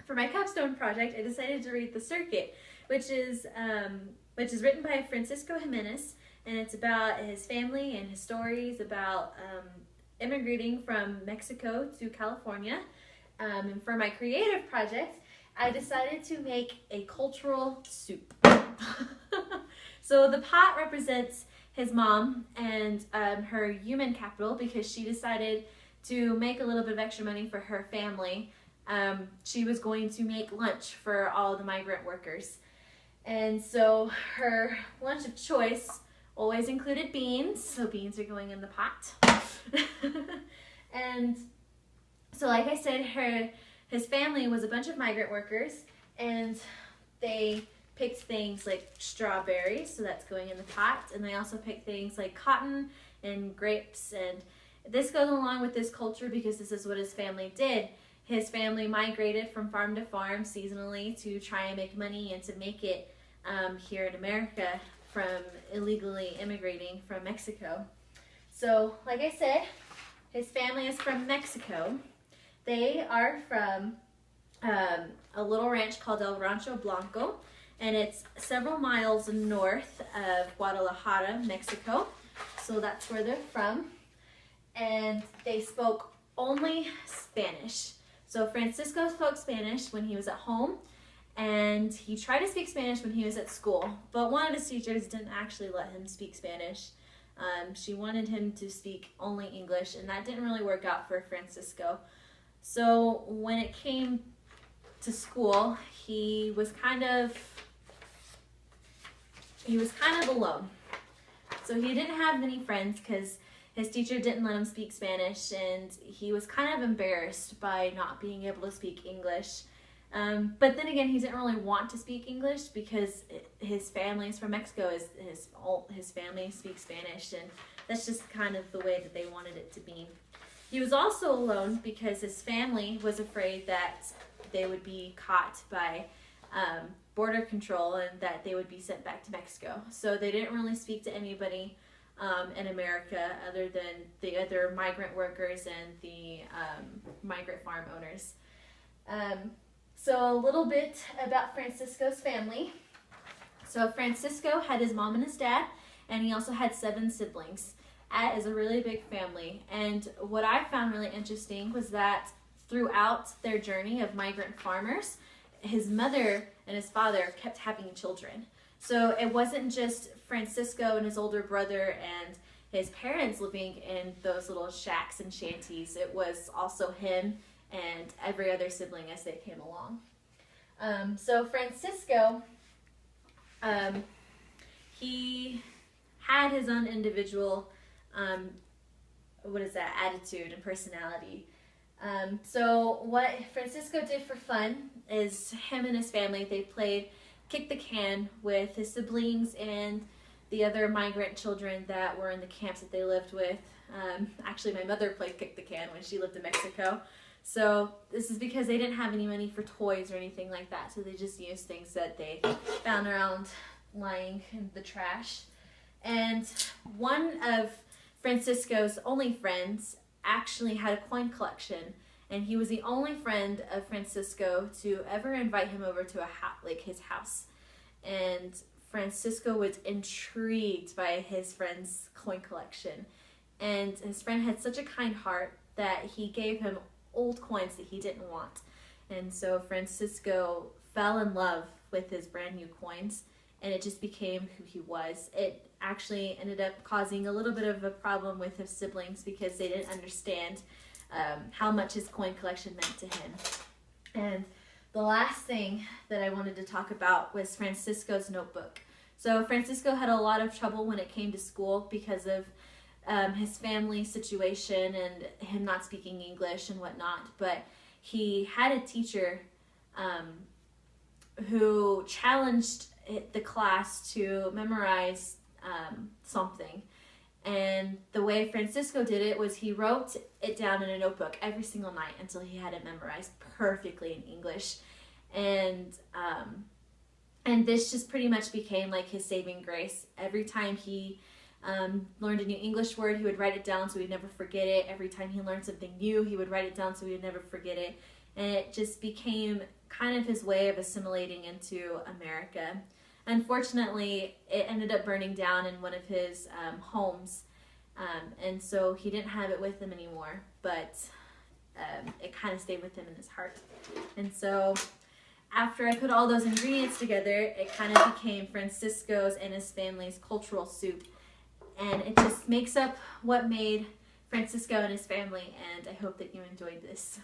for my capstone project, I decided to read The Circuit, which is written by Francisco Jimenez, and it's about his family and his stories about immigrating from Mexico to California. And for my creative project, I decided to make a cultural soup. So the pot represents his mom and her human capital, because she decided to make a little bit of extra money for her family. She was going to make lunch for all the migrant workers. And so her lunch of choice always included beans, so beans are going in the pot. And so like I said, his family was a bunch of migrant workers, and they picked things like strawberries, so that's going in the pot, and they also picked things like cotton and grapes, and this goes along with this culture because this is what his family did. His family migrated from farm to farm seasonally to try and make money and to make it here in America from illegally immigrating from Mexico. So, like I said, his family is from Mexico. They are from a little ranch called El Rancho Blanco, and it's several miles north of Guadalajara, Mexico. So that's where they're from. And they spoke only Spanish. So Francisco spoke Spanish when he was at home, and he tried to speak Spanish when he was at school, but one of his teachers didn't actually let him speak Spanish. She wanted him to speak only English, and that didn't really work out for Francisco. So when it came to school, he was kind of alone. So he didn't have many friends because his teacher didn't let him speak Spanish, and he was kind of embarrassed by not being able to speak English. But then again, he didn't really want to speak English because his family is from Mexico. His family speaks Spanish, and that's just kind of the way that they wanted it to be. He was also alone because his family was afraid that they would be caught by border control and that they would be sent back to Mexico. So they didn't really speak to anybody in America other than the other migrant workers and the migrant farm owners. So a little bit about Francisco's family. So Francisco had his mom and his dad, and he also had 7 siblings. That is a really big family. And what I found really interesting was that throughout their journey of migrant farmers, his mother and his father kept having children. So it wasn't just Francisco and his older brother and his parents living in those little shacks and shanties. It was also him and every other sibling as they came along. So Francisco, he had his own individual, attitude and personality. So what Francisco did for fun is him and his family, they played kick the can with his siblings and the other migrant children that were in the camps that they lived with. Actually, my mother played kick the can when she lived in Mexico. So this is because they didn't have any money for toys or anything like that. So they just used things that they found around lying in the trash. And one of Francisco's only friends actually had a coin collection, and he was the only friend of Francisco to ever invite him over to his house. And Francisco was intrigued by his friend's coin collection, and his friend had such a kind heart that he gave him old coins that he didn't want. And so Francisco fell in love with his brand new coins, and it just became who he was. It actually ended up causing a little bit of a problem with his siblings because they didn't understand how much his coin collection meant to him. And the last thing that I wanted to talk about was Francisco's notebook. So Francisco had a lot of trouble when it came to school because of his family situation and him not speaking English and whatnot. But he had a teacher who challenged the class to memorize something. And the way Francisco did it was he wrote it down in a notebook every single night until he had it memorized perfectly in English. And this just pretty much became like his saving grace. Every time he learned a new English word, he would write it down so he'd never forget it. Every time he learned something new, he would write it down so he would never forget it. and it just became kind of his way of assimilating into America. Unfortunately, it ended up burning down in one of his homes, and so he didn't have it with him anymore, but it kind of stayed with him in his heart. And so after I put all those ingredients together, it kind of became Francisco's and his family's cultural soup. And it just makes up what made Francisco and his family, and I hope that you enjoyed this.